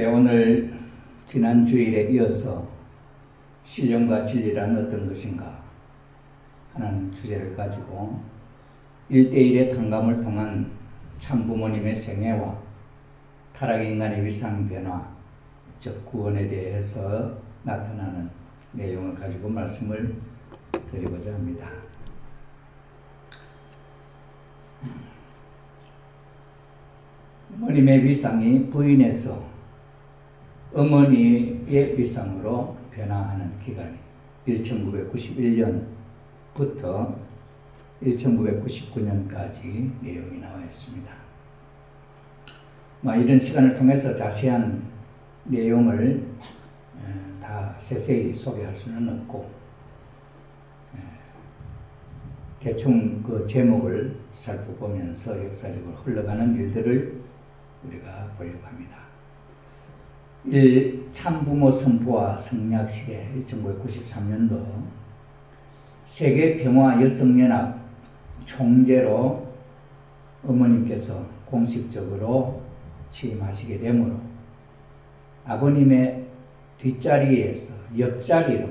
오늘 지난 주일에 이어서 신령과 진리란 어떤 것인가 하는 주제를 가지고 1대1의 탕감을 통한 참부모님의 생애와 타락인간의 위상 변화, 즉 구원에 대해서 나타나는 내용을 가지고 말씀을 드리고자 합니다. 어머님의 위상이 부인에서 어머니의 위상으로 변화하는 기간이 1991년부터 1999년까지 내용이 나와 있습니다. 이런 시간을 통해서 자세한 내용을 다 세세히 소개할 수는 없고 대충 그 제목을 살펴보면서 역사적으로 흘러가는 일들을 우리가 보려고 합니다. 참부모 선포와 성략시대 1993년도 세계평화여성연합 총재로 어머님께서 공식적으로 취임하시게 되므로 아버님의 뒷자리에서 옆자리에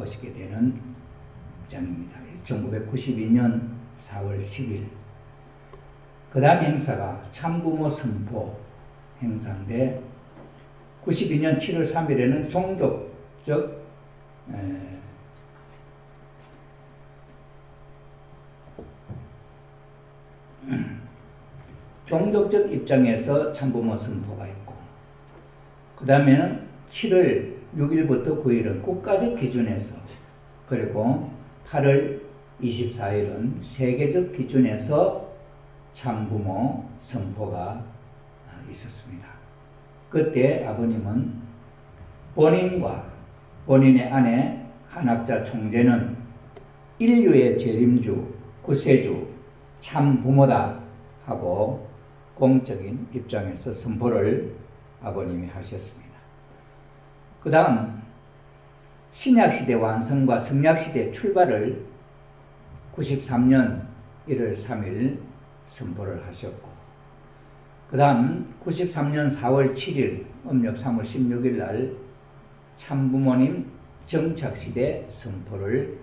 오시게 되는 입장입니다. 1992년 4월 10일 그 다음 행사가 참부모 선포 행사인데 92년 7월 3일에는 종교적 입장에서 참부모 선포가 있고 그 다음에는 7월 6일부터 9일은 국가적 기준에서 그리고 8월 24일은 세계적 기준에서 참부모 선포가 있었습니다. 그때 아버님은 본인과 본인의 아내 한학자 총재는 인류의 재림주, 구세주, 참부모다 하고 공적인 입장에서 선포를 아버님이 하셨습니다. 그 다음 신약시대 완성과 성약시대 출발을 93년 1월 3일 선포를 하셨고 그 다음 93년 4월 7일 음력 3월 16일 날 참부모님 정착시대 선포를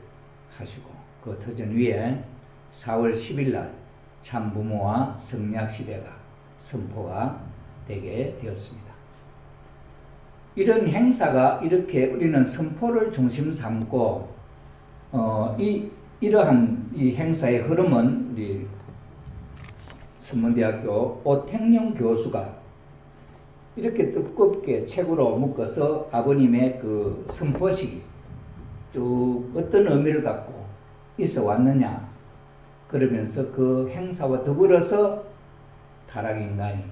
하시고 그 터전 위에 4월 10일 날 참부모와 성략시대가 선포가 되게 되었습니다. 이런 행사가 이렇게 우리는 선포를 중심 삼고 이러한 이 행사의 흐름은 우리 선문대학교 오택룡 교수가 이렇게 두껍게 책으로 묶어서 아버님의 그 선포식이 쭉 어떤 의미를 갖고 있어 왔느냐 그러면서 그 행사와 더불어서 타락인간이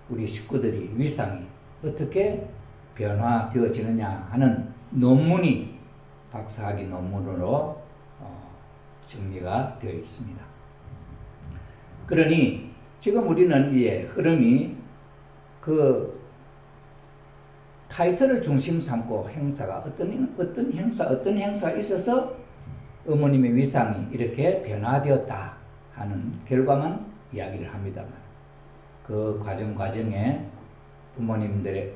우리 식구들이 위상이 어떻게 변화되어지느냐 하는 논문이 박사학위 논문으로 정리가 되어 있습니다. 그러니 지금 우리는 이 흐름이 그 타이틀을 중심 삼고 행사가 어떤 행사가 있어서 어머님의 위상이 이렇게 변화되었다 하는 결과만 이야기를 합니다만 그 과정에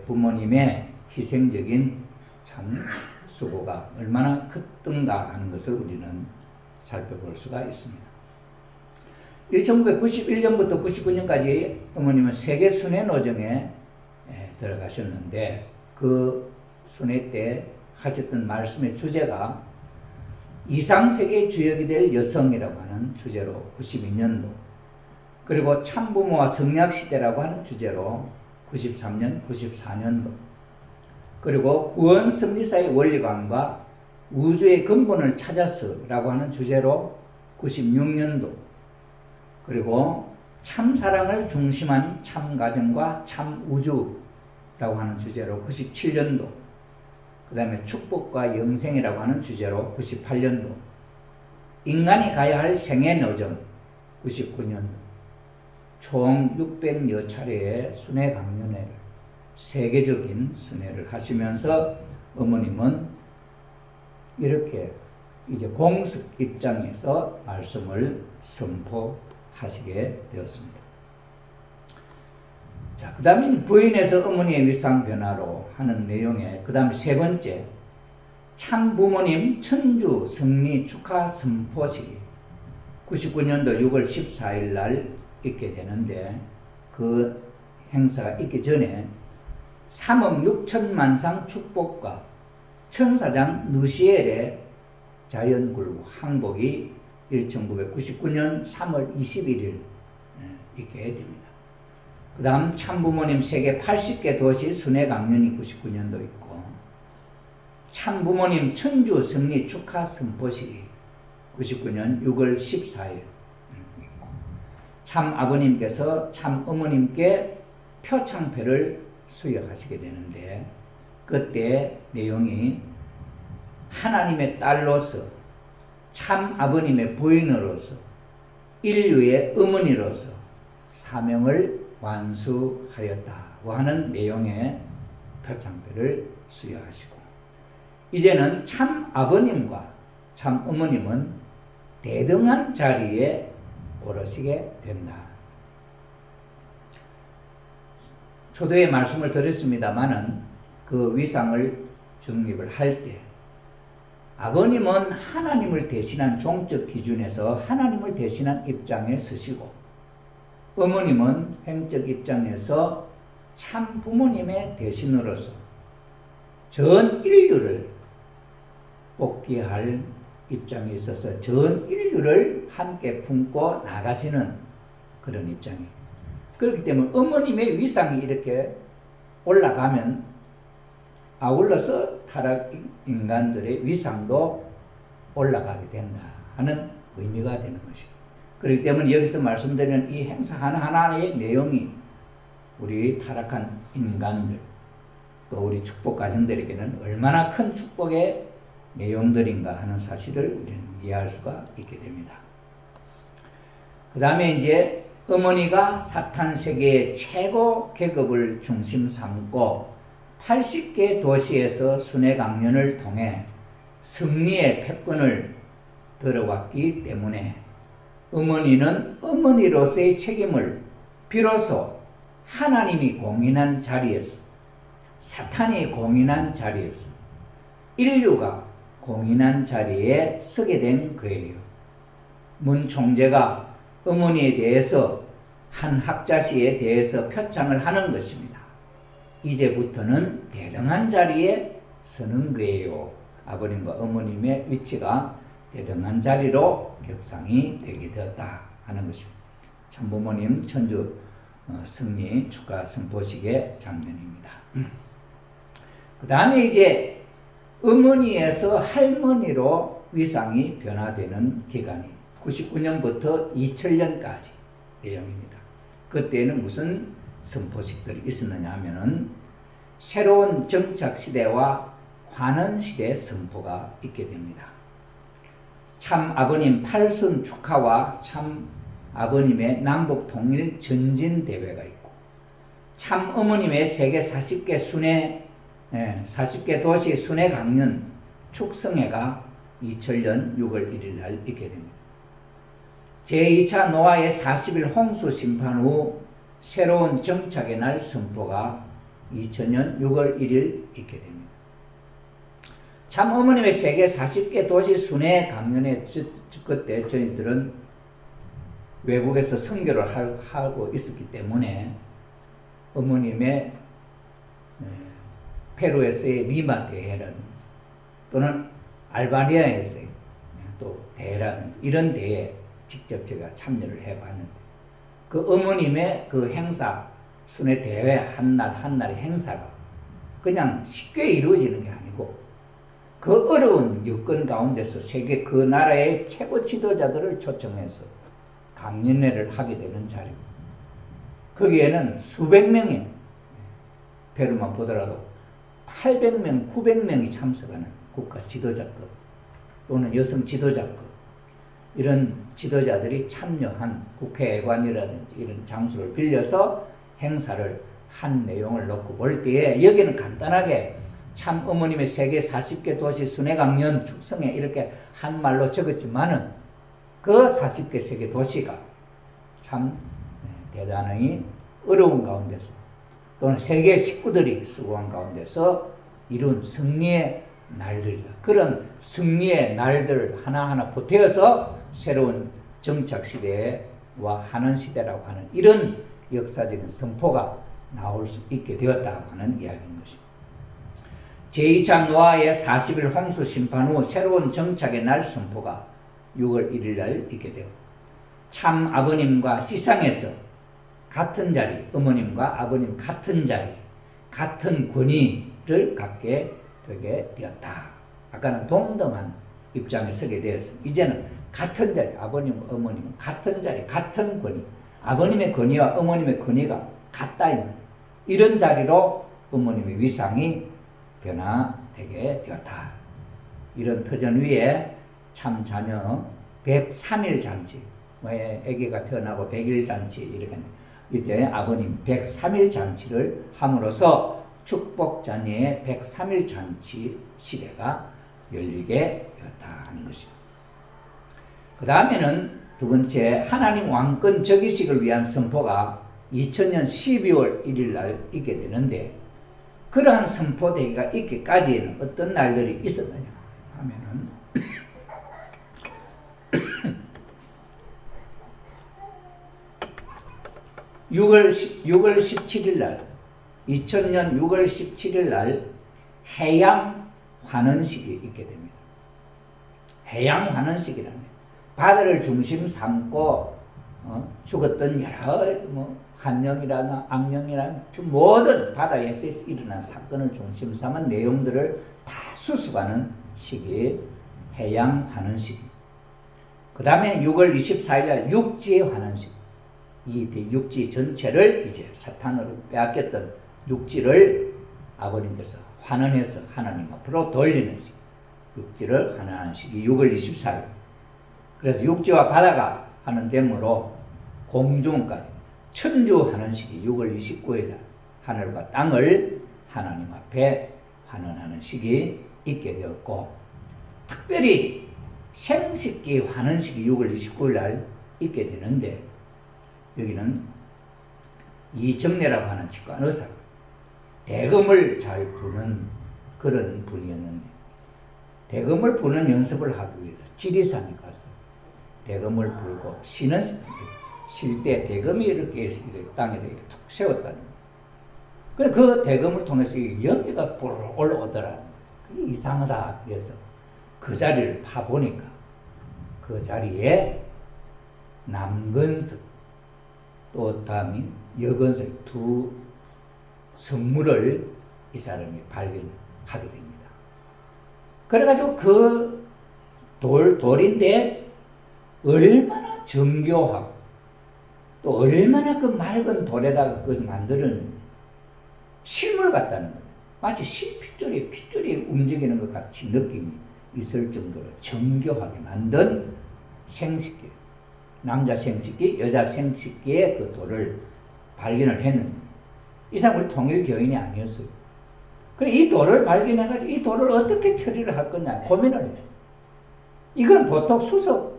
부모님의 희생적인 참 수고가 얼마나 컸던가 하는 것을 우리는 살펴볼 수가 있습니다. 1991년부터 99년까지 어머님은 세계 순회 노정에 들어가셨는데 그 순회 때 하셨던 말씀의 주제가 이상세계 주역이 될 여성이라고 하는 주제로 92년도 그리고 참부모와 성략시대라고 하는 주제로 93년, 94년도 그리고 구원 섭리사의 원리관과 우주의 근본을 찾아서라고 하는 주제로 96년도 그리고 참사랑을 중심한 참가정과 참우주라고 하는 주제로 97년도 그 다음에 축복과 영생이라고 하는 주제로 98년도 인간이 가야 할 생애노정 99년도 총 600여 차례의 순회 강연회를 세계적인 순회를 하시면서 어머님은 이렇게 이제 공식 입장에서 말씀을 선포하시게 되었습니다. 자, 그 다음에 부인에서 어머니의 위상 변화로 하는 내용에, 그 다음에 세 번째, 참 부모님 천주 승리 축하 선포식이 99년도 6월 14일 날 있게 되는데, 그 행사가 있기 전에 3억 6천만상 축복과 천사장 느시엘의 자연굴 항복이 1999년 3월 21일 있게 됩니다. 그 다음 참부모님 세계 80개 도시 순회 강연이 99년도 있고, 참부모님 천주 승리 축하 선포식이 99년 6월 14일 있고, 참 아버님께서 참 어머님께 표창패를 수여하시게 되는데, 그때 내용이 하나님의 딸로서, 참 아버님의 부인으로서, 인류의 어머니로서 사명을 완수하였다고 하는 내용의 표창패를 수여하시고, 이제는 참 아버님과 참 어머님은 대등한 자리에 오르시게 된다. 초대에 말씀을 드렸습니다마는 그 위상을 정립을 할 때, 아버님은 하나님을 대신한 종적 기준에서 하나님을 대신한 입장에 서시고, 어머님은 행적 입장에서 참 부모님의 대신으로서 전 인류를 복귀할 입장에 있어서 전 인류를 함께 품고 나가시는 그런 입장이에요. 그렇기 때문에 어머님의 위상이 이렇게 올라가면 아울러서 타락 인간들의 위상도 올라가게 된다 하는 의미가 되는 것이죠. 그렇기 때문에 여기서 말씀드리는 이 행사 하나하나의 내용이 우리 타락한 인간들, 또 우리 축복 가정들에게는 얼마나 큰 축복의 내용들인가 하는 사실을 우리는 이해할 수가 있게 됩니다. 그 다음에 이제 어머니가 사탄 세계의 최고 계급을 중심 삼고 80개 도시에서 순회 강연을 통해 승리의 패권을 들어왔기 때문에 어머니는 어머니로서의 책임을 비로소 하나님이 공인한 자리에서, 사탄이 공인한 자리에서, 인류가 공인한 자리에 서게 된 거예요. 문 총재가 어머니에 대해서 한 학자시에 대해서 표창을 하는 것입니다. 이제부터는 대등한 자리에 서는 거예요. 아버님과 어머님의 위치가 대등한 자리로 격상이 되게 되었다 하는 것입니다. 참부모님 천주 승리 축하 선포식의 장면입니다. 그 다음에 이제 어머니에서 할머니로 위상이 변화되는 기간이 99년부터 2000년까지 내용입니다. 그때는 무슨 선포식들이 있었느냐 하면은 새로운 정착 시대와 환원 시대 선포가 있게 됩니다. 참 아버님 팔순 축하와 참 아버님의 남북 통일 전진 대회가 있고, 참 어머님의 세계 40개 순회 40개 도시 순회 강연 축성회가 2000년 6월 1일 날 있게 됩니다. 제2차 노아의 40일 홍수 심판 후 새로운 정착의 날 선포가 2000년 6월 1일 있게 됩니다. 참 어머님의 세계 40개 도시 순회 강연에 그때 저희들은 외국에서 선교를 하고 있었기 때문에 어머님의 페루에서의 리마 대회라든지 또는 알바니아에서의 또 대회라든지 이런 대회에 직접 제가 참여를 해봤는데, 그 어머님의 그 행사 순회 대회 한날 한날의 행사가 그냥 쉽게 이루어지는 게 아니고 그 어려운 여건 가운데서 세계 그 나라의 최고 지도자들을 초청해서 강연회를 하게 되는 자리고, 거기에는 수백 명의, 페루만 보더라도 800명, 900명이 참석하는 국가 지도자급 또는 여성 지도자급, 이런 지도자들이 참여한 국회의관이라든지 이런 장소를 빌려서 행사를 한 내용을 놓고 볼 때에, 여기는 간단하게 참 어머님의 세계 40개 도시 순회 강연 축성회 이렇게 한 말로 적었지만은 그 40개 세계 도시가 참 대단히 어려운 가운데서 또는 세계 식구들이 수고한 가운데서 이룬 승리의 날들이다. 그런 승리의 날들을 하나하나 보태어서 새로운 정착 시대와 한원 시대라고 하는 이런 역사적인 선포가 나올 수 있게 되었다고 하는 이야기인 것입니다. 제2차 노아의 40일 홍수 심판 후 새로운 정착의 날 선포가 6월 1일 날 있게 되고, 참 아버님과 지상에서 같은 자리, 어머님과 아버님 같은 자리, 같은 권위를 갖게 되게 되었다. 아까는 동등한 입장에 서게 되었습니다. 이제는 같은 자리, 아버님, 어머님은 같은 자리, 같은 권위, 아버님의 권위와 어머님의 권위가 같다. 이런 자리로 어머님의 위상이 변화되게 되었다. 이런 터전 위에 참 자녀 103일 잔치, 아기가 태어나고 100일 잔치, 이렇게 이때 아버님 103일 잔치를 함으로써 축복 자녀의 103일 잔치 시대가 열리게 되었다 하는 것입니다. 그 다음에는 두 번째, 하나님 왕권 즉위식을 위한 선포가 2000년 12월 1일 날 있게 되는데, 그러한 선포되기가 있기까지는 어떤 날들이 있었느냐 하면은 6월 17일 날, 2000년 6월 17일 날 해양 환원식이 있게 됩니다. 해양 환원식이라는 바다를 중심 삼고 죽었던 여러 한령이라나 악령이라나 모든 바다에서 일어난 사건을 중심 삼은 내용들을 다 수습하는 시기 해양 환원식. 그 다음에 6월 24일 날 육지 환원식. 이 육지 전체를 이제 사탄으로 빼앗겼던 육지를 아버님께서 환원해서 하나님 앞으로 돌리는 식. 육지를 환원하는 식이 6월 24일. 그래서 육지와 바다가 하나됨으로 공중까지 천주하는 식이 6월 29일 날 하늘과 땅을 하나님 앞에 환원하는 식이 있게 되었고, 특별히 생식기 환원식이 6월 29일 날 있게 되는데, 여기는 이정례라고 하는 치과 의사가 대금을 잘 부는 그런 분이었는데, 대금을 부는 연습을 하기 위해서 지리산에 가서 대금을 불고 쉬는 쉴 때 대금이 이렇게 땅에다 이렇게 툭 세웠다는 거예요. 그 대금을 통해서 연기가 뽀록 올라오더라는 거예요. 그게 이상하다. 그래서 그 자리를 파보니까 그 자리에 남건석 또 다음에 여건석 두 성물을 이 사람이 발견하게 됩니다. 그래가지고 그 돌인데 얼마나 정교하고 또 얼마나 그 맑은 돌에다가 그것을 만드는 실물 같다는 거예요. 마치 핏줄이 움직이는 것 같이 느낌이 있을 정도로 정교하게 만든 생식기, 남자 생식기, 여자 생식기의 그 돌을 발견을 했는데, 이 사람은 통일교인이 아니었어요. 그래 이 돌을 발견해가지고 이 돌을 어떻게 처리를 할 거냐 고민을 해요. 이건 보통 수석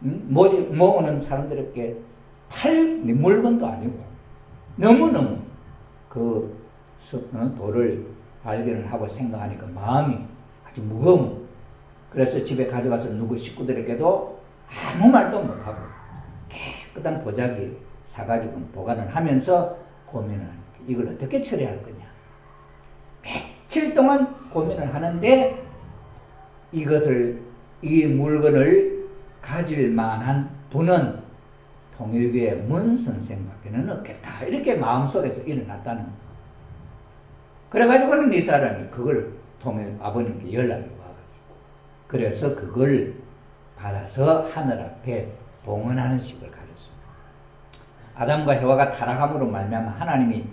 모으는 사람들에게 팔 물건도 아니고 너무너무 그 돌을 발견을 하고 생각하니까 마음이 아주 무거워. 그래서 집에 가져가서 누구 식구들에게도 아무 말도 못하고 깨끗한 보자기 사가지고 보관을 하면서 고민을 하니까 이걸 어떻게 처리할 거냐. 며칠 동안 고민을 하는데 이 물건을 가질 만한 분은 통일교의 문 선생밖에는 없겠다. 이렇게 마음속에서 일어났다는 거예요. 그래가지고는 이 사람이 그걸 통해 아버님께 연락이 와가지고 그래서 그걸 받아서 하늘 앞에 봉헌하는 식을 가졌습니다. 아담과 해와가 타락함으로 말미암아 하나님이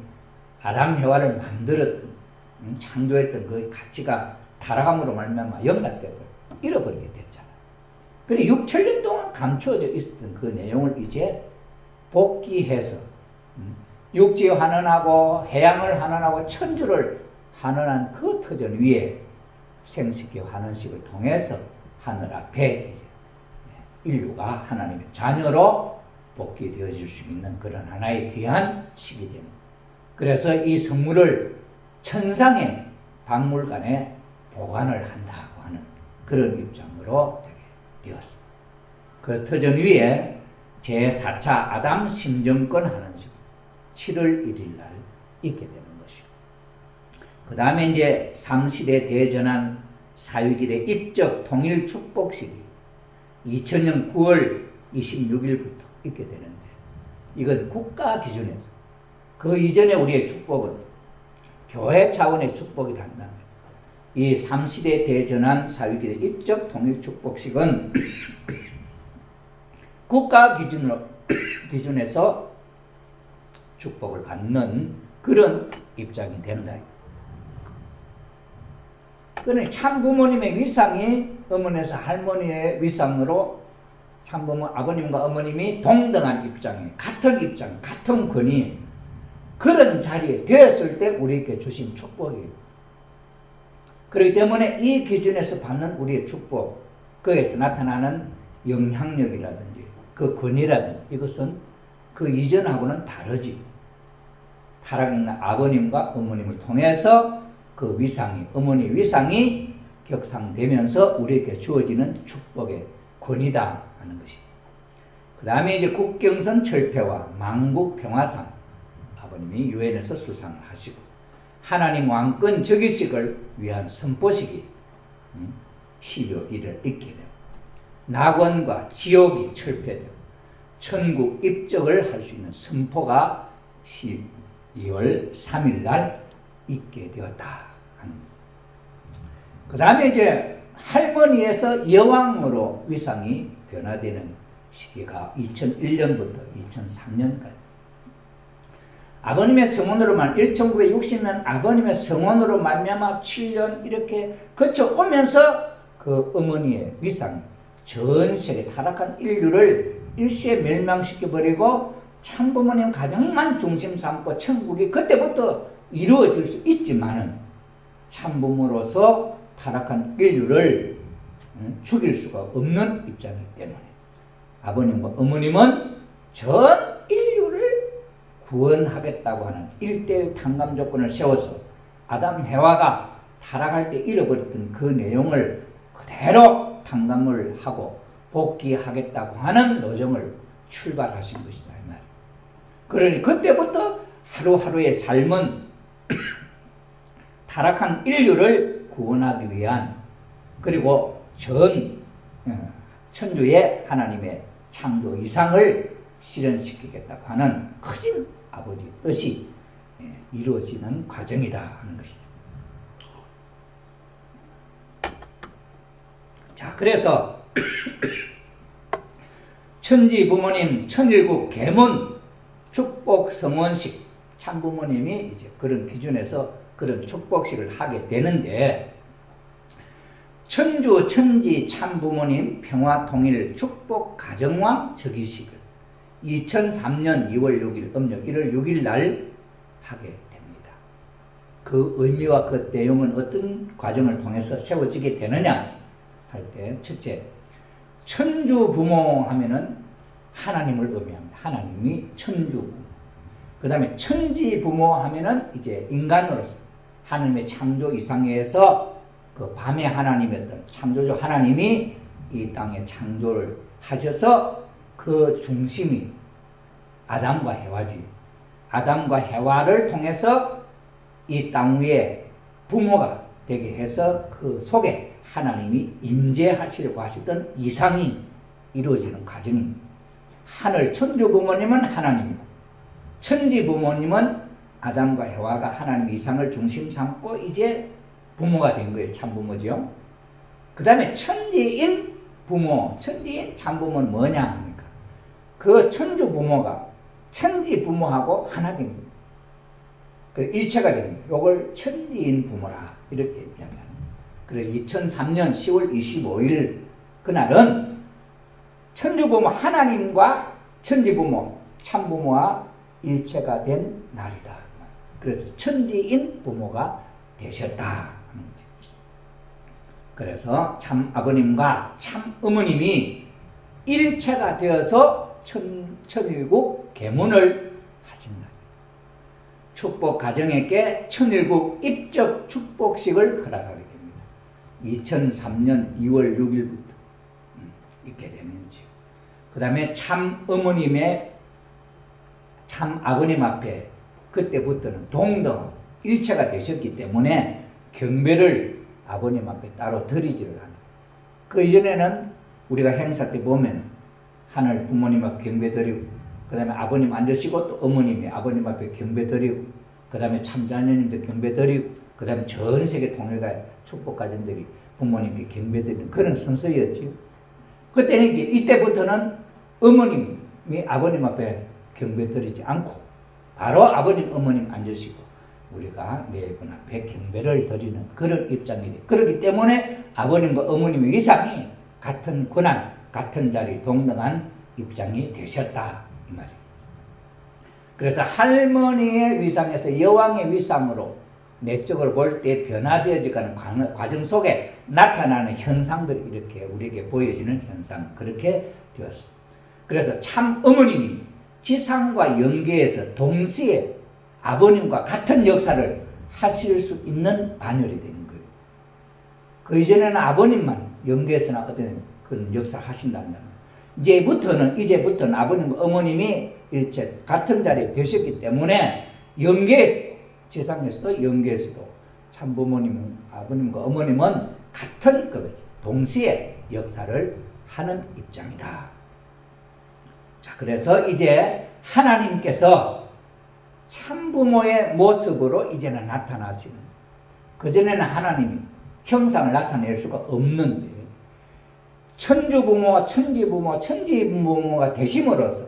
아담 해와를 만들었던 창조했던 그 가치가 타락함으로 말미암아 영락되고 잃어버리게 됐잖아요. 그런데 6천년 동안 감추어져 있었던 그 내용을 이제 복귀해서 육지 환원하고 해양을 환원하고 천주를 환원한 그 터전 위에 생식기 환원식을 통해서 하늘 앞에 이제 인류가 하나님의 자녀로 복귀되어질 수 있는 그런 하나의 귀한 시기 됩니다. 그래서 이 성물을 천상의 박물관에 보관을 한다고 하는 그런 입장으로 되게 되었습니다. 그 터전 위에 제4차 아담 심정권 하는 식 7월 1일 날 있게 되는 것이고, 그 다음에 이제 3시대 대전환 사위기대 입적 통일 축복식이 2000년 9월 26일부터 있게 되는데, 이건 국가 기준에서, 그 이전에 우리의 축복은 교회 차원의 축복이라 한다면, 이 3시대 대전환 사위기대 입적 통일 축복식은 국가 기준에서 축복을 받는 그런 입장이 된다. 그러니 참부모님의 위상이 어머니에서 할머니의 위상으로 참부모 아버님과 어머님이 동등한 입장에, 같은 입장, 같은 권위, 그런 자리에 되었을 때 우리에게 주신 축복이에요. 그렇기 때문에 이 기준에서 받는 우리의 축복, 거기에서 나타나는 영향력이라든지 그 권위라든지 이것은 그 이전하고는 다르지. 타락에 있는 아버님과 어머님을 통해서 그 위상이, 어머니 위상이 격상되면서 우리에게 주어지는 축복의 권위다 하는 것이. 그 다음에 이제 국경선 철폐와 망국 평화상, 아버님이 유엔에서 수상을 하시고, 하나님 왕권 즉위식을 위한 선포식이 12월 1일 있게 되고, 낙원과 지옥이 철폐되고 천국 입적을 할 수 있는 선포가 12월 3일 날 있게 되었다 하는 거죠. 그 다음에 이제 할머니에서 여왕으로 위상이 변화되는 시기가 2001년부터 2003년까지. 아버님의 성원으로만 1960년 아버님의 성원으로 말미암아 7년 이렇게 거쳐오면서 그 어머니의 위상이 전 세계 타락한 인류를 일시에 멸망시켜버리고 참부모님 가정만 중심 삼고 천국이 그때부터 이루어질 수 있지만은 참부모로서 타락한 인류를 죽일 수가 없는 입장이기 때문에 아버님과 어머님은 전 인류를 구원하겠다고 하는 1:1 탕감 조건을 세워서 아담 해와가 타락할 때 잃어버렸던 그 내용을 그대로 탕감을 하고 복귀하겠다고 하는 노정을 출발하신 것이다 이 말이에요. 그러니 그때부터 하루하루의 삶은 타락한 인류를 구원하기 위한, 그리고 전 천주의 하나님의 창조 이상을 실현시키겠다고 하는 크신 아버지 뜻이 이루어지는 과정이다 하는 것이죠. 자, 그래서 천지 부모님 천일국 계문 축복 성원식, 참부모님이 이제 그런 기준에서 그런 축복식을 하게 되는데, 천주 천지 참부모님 평화통일 축복 가정왕 즉위식을 2003년 2월 6일 음력 1월 6일 날 하게 됩니다. 그 의미와 그 내용은 어떤 과정을 통해서 세워지게 되느냐 할 때, 첫째, 천주 부모 하면은 하나님을 의미합니다. 하나님이 천주 부모. 그 다음에 천지 부모 하면은 이제 인간으로서 하나님의 창조 이상에서 그 밤의 하나님이었던 창조주 하나님이 이 땅에 창조를 하셔서 그 중심이 아담과 해와지. 아담과 해와를 통해서 이 땅 위에 부모가 되게 해서 그 속에 하나님이 임재하시려고 하시던 이상이 이루어지는 과정입니다. 하늘 천주 부모님은 하나님이고, 천지 부모님은 아담과 해와가 하나님 이상을 중심 삼고 이제 부모가 된 거예요. 참부모죠. 그 다음에 천지인 부모, 천지인 참부모는 뭐냐 합니까? 그 천주 부모가 천지 부모하고 하나 된 겁니다. 일체가 된 겁니다. 이걸 천지인 부모라 이렇게 이야기합니다. 그래서 2003년 10월 25일 그날은 천주부모 하나님과 천지부모 참부모와 일체가 된 날이다. 그래서 천지인 부모가 되셨다 하는 거죠. 그래서 참 아버님과 참 어머님이 일체가 되어서 천일국 계문을 하신다. 축복 가정에게 천일국 입적 축복식을 허락하게 됩니다. 2003년 2월 6일부터 있게 되는지. 그 다음에 참 어머님의 참 아버님 앞에 그때부터는 동등 일체가 되셨기 때문에 경배를 아버님 앞에 따로 드리지를 않아요. 그 이전에는 우리가 행사 때 보면 하늘 부모님 앞에 경배 드리고, 그 다음에 아버님 앉으시고 또 어머님이 아버님 앞에 경배 드리고, 그 다음에 참자녀님들 경배 드리고, 그 다음에 전 세계 통일가 축복 가정들이 부모님께 경배 드리는 그런 순서였죠. 그때는 이제 이때부터는 어머님이 아버님 앞에 경배 드리지 않고 바로 아버님 어머님 앉으시고 우리가 네 분 앞에 경배를 드리는 그런 입장이 돼. 그렇기 때문에 아버님과 어머님의 위상이 같은 권한, 같은 자리, 동등한 입장이 되셨다 이 말이에요. 그래서 할머니의 위상에서 여왕의 위상으로 내적으로 볼 때 변화되어지는 과정 속에 나타나는 현상들이 이렇게 우리에게 보여지는 현상, 그렇게 되었습니다. 그래서 참 어머님이 지상과 영계에서 동시에 아버님과 같은 역사를 하실 수 있는 반열이 되는 거예요. 그 이전에는 아버님만 영계에서나 어떤 그런 역사 하신다면 이제부터는 아버님과 어머님이 일체 같은 자리에 되셨기 때문에 영계에서도 지상에서도 영계에서도 참부모님, 아버님과 어머님은 같은 급에서 동시에 역사를 하는 입장이다. 자, 그래서 이제 하나님께서 참부모의 모습으로 이제는 나타나시는, 그전에는 하나님이 형상을 나타낼 수가 없는데 천주부모와 천지부모, 천지부모가 되심으로써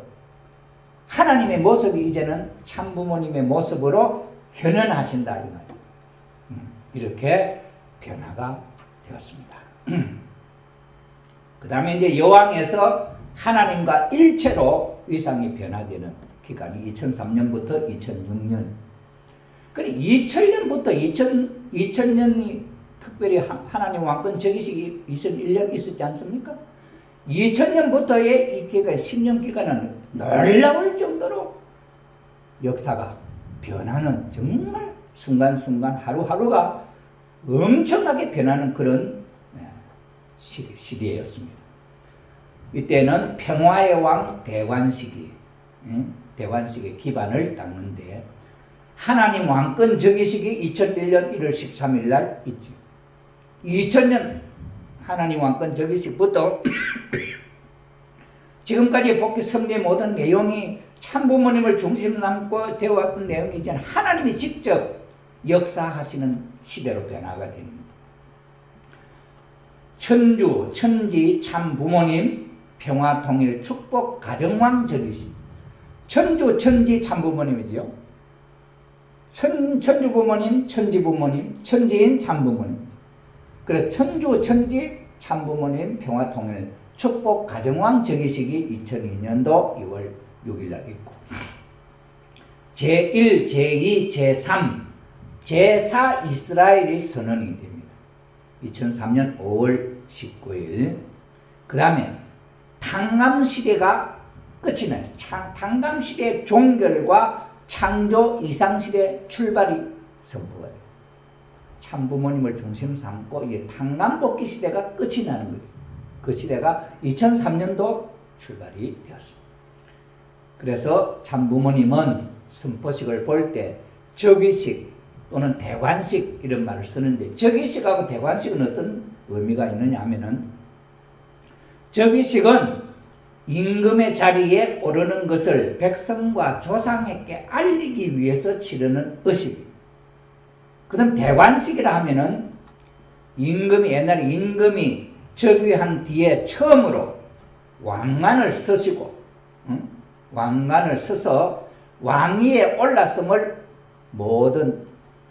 하나님의 모습이 이제는 참부모님의 모습으로 현현하신다 이 말이에요. 이렇게 변화가 되었습니다. 그 다음에 이제 여왕에서 하나님과 일체로 위상이 변화되는 기간이 2003년부터 2006년. 그리고 2000년부터 2000년이 특별히 하나님 왕권 즉위식이 2001년 있었지 않습니까? 2000년부터의 이 기간, 10년 기간은 놀라울 정도로 역사가 변하는, 정말 순간순간 하루하루가 엄청나게 변하는 그런 시대였습니다. 이때는 평화의 왕 대관식이, 대관식의 기반을 닦는데 하나님 왕권 즉위식이 2001년 1월 13일 날 있죠. 2000년 하나님 왕권 즉위식부터 지금까지 복귀 섭리의 모든 내용이 참부모님을 중심 삼고 되어왔던 내용이 이제는 하나님이 직접 역사하시는 시대로 변화가 됩니다. 천주, 천지, 참부모님, 평화, 통일, 축복, 가정왕 즉위식. 천주, 천지, 참부모님이지요. 천주 부모님, 천지 부모님, 천지인 참부모님. 그래서 천주, 천지, 참부모님, 평화, 통일, 축복, 가정왕 즉위식이 2002년도 2월 6일 날 있고, 제1, 제2, 제3, 제4 이스라엘의 선언이 됩니다. 2003년 5월 19일. 그 다음에 탕감시대가 끝이 나요. 탕감시대 종결과 창조 이상시대 출발이 선포가 돼요. 참부모님을 중심 삼고 이 탕감복귀 시대가 끝이 나는 거예요. 그 시대가 2003년도 출발이 되었습니다. 그래서 참부모님은 선포식을 볼 때 즉위식 또는 대관식 이런 말을 쓰는데, 즉위식하고 대관식은 어떤 의미가 있느냐 하면은, 즉위식은 임금의 자리에 오르는 것을 백성과 조상에게 알리기 위해서 치르는 의식입니다. 그 다음 대관식이라 하면은 옛날에 임금이 즉위한 뒤에 처음으로 왕관을 쓰시고, 왕관을 써서 왕위에 올랐음을 모든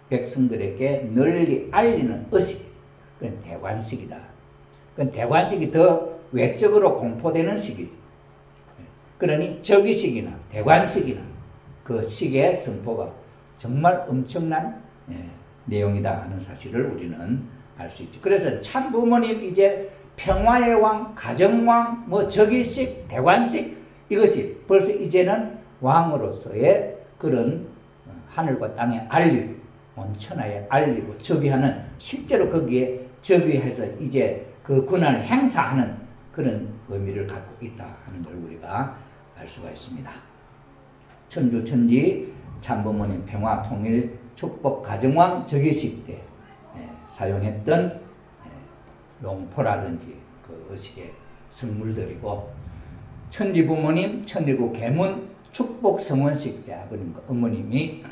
백성들에게 널리 알리는 의식, 그건 대관식이다. 그건 대관식이 더 외적으로 공포되는 시기죠. 그러니 즉위식이나 대관식이나 그 식의 선포가 정말 엄청난 내용이다 하는 사실을 우리는 알 수 있죠. 그래서 참부모님 이제 평화의 왕, 가정왕, 즉위식, 대관식, 이것이 벌써 이제는 왕으로서의 그런 하늘과 땅에 알리고 온 천하에 알리고 접의하는 실제로 거기에 접의해서 이제 그 권한을 행사하는 그런 의미를 갖고 있다 하는 걸 우리가 알 수가 있습니다. 천주 천지 참부모님 평화 통일 축복 가정왕 즉위식 때 사용했던 용포라든지 그 의식의 성물들이고, 천지 부모님 천일국 계문 축복 성원식 때 아버님과 어머님이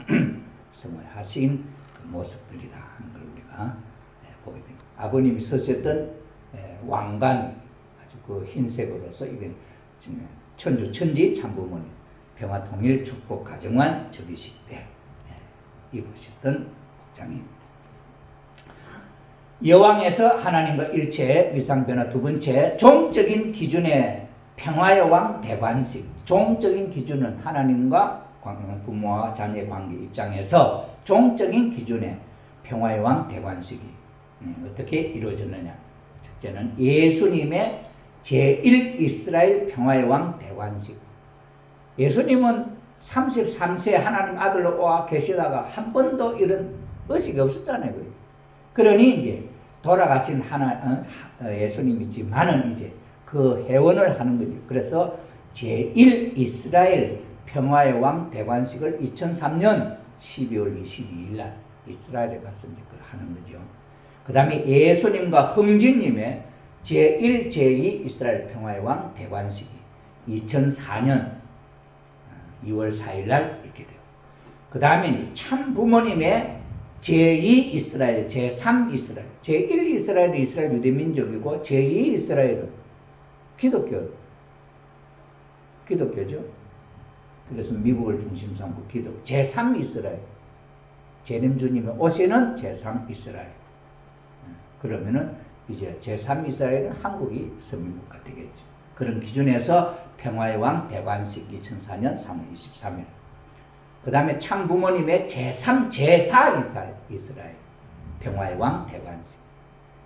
성원하신 그 모습들이다 하는 걸 우리가 보게 됩니다. 아버님이 쓰셨던 왕관 아주 그 흰색으로서 이게 천주 천지 참부모님 평화통일 축복 가정환 즉위식 때 입으셨던 복장입니다. 여왕에서 하나님과 일체의 위상변화. 두 번째, 종적인 기준의 평화의 왕 대관식. 종적인 기준은 하나님과 부모와 자녀의 관계 입장에서 종적인 기준의 평화의 왕 대관식이 어떻게 이루어졌느냐. 첫째는 예수님의 제1 이스라엘 평화의 왕 대관식. 예수님은 33세 하나님 아들로 와 계시다가 한 번도 이런 의식이 없었잖아요. 그러니 이제 돌아가신 예수님이지만은 이제 그 회원을 하는 거죠. 그래서 제1 이스라엘 평화의 왕 대관식을 2003년 12월 22일 날 이스라엘에 가서 이제 그걸 하는 거죠. 그 다음에 예수님과 흥진님의 제1, 제2 이스라엘 평화의 왕 대관식이 2004년 2월 4일 날 이렇게 돼요. 그 다음에 참 부모님의 제2 이스라엘, 제3 이스라엘, 제1 이스라엘은 이스라엘 유대민족이고 제2 이스라엘은 기독교죠. 그래서 미국을 중심 삼고 기독. 제3 이스라엘, 재림 주님이 오시는 제3 이스라엘. 그러면은 이제 제3 이스라엘은 한국이 선민국가 되겠죠. 그런 기준에서 평화의 왕 대관식 2004년 3월 23일. 그 다음에 참 부모님의 제3, 제4 이스라엘 평화의 왕 대관식.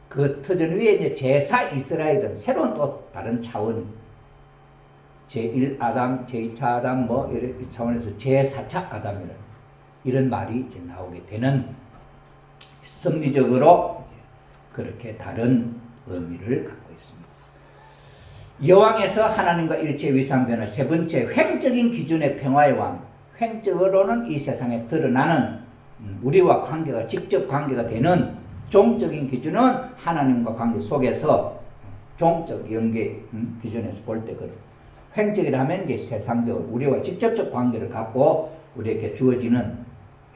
그 터전 위에 이제 제4 이스라엘은 새로운 또 다른 차원, 제1 아담, 제2차 아담 뭐 이런 차원에서 제4차 아담이라는 이런 말이 이제 나오게 되는, 섭리적으로 이제 그렇게 다른 의미를 갖고 있습니다. 여왕에서 하나님과 일체 위상변화. 세 번째, 횡적인 기준의 평화의 왕. 횡적으로는 이 세상에 드러나는 우리와 관계가 직접 관계가 되는 종적인 기준은 하나님과 관계 속에서 종적 연계 기준에서 볼 때 그런 횡적이라 하면 이제 세상적으로 우리와 직접적 관계를 갖고 우리에게 주어지는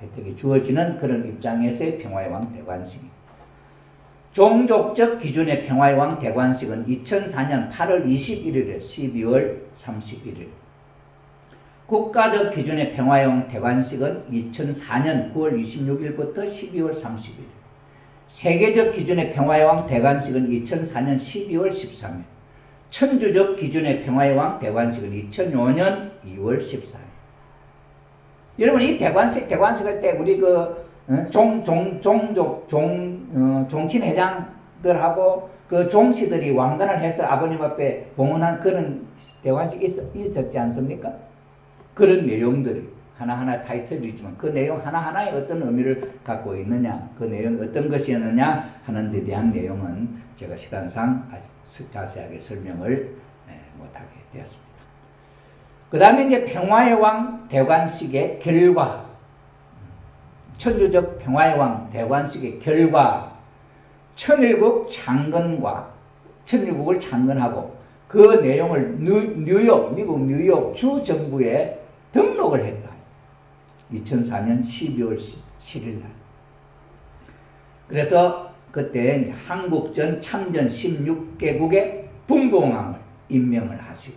혜택이 주어지는 그런 입장에서의 평화의 왕 대관식입니다. 종족적 기준의 평화의 왕 대관식은 2004년 8월 21일에 12월 31일. 국가적 기준의 평화의 왕 대관식은 2004년 9월 26일부터 12월 30일. 세계적 기준의 평화의 왕 대관식은 2004년 12월 13일. 천주적 기준의 평화의 왕 대관식은 2005년 2월 14일. 여러분, 이 대관식 할 때 우리 종친회장들하고 그 종씨들이 왕관을 해서 아버님 앞에 봉헌한 그런 대관식이 있었지 않습니까? 그런 내용들이 하나하나 타이틀이지만 그 내용 하나하나에 어떤 의미를 갖고 있느냐, 그 내용이 어떤 것이었느냐 하는 데 대한 내용은 제가 시간상 아주 자세하게 설명을 못하게 되었습니다. 그 다음에 이제 평화의 왕 대관식의 결과, 천주적 평화의 왕 대관식의 결과, 천일국 창건과 천일국을 창건하고 그 내용을 미국 뉴욕 주 정부에 등록을 했다. 2004년 12월 7일 날. 그래서 그때 한국전 참전 16개국의 분봉왕을 임명을 하시고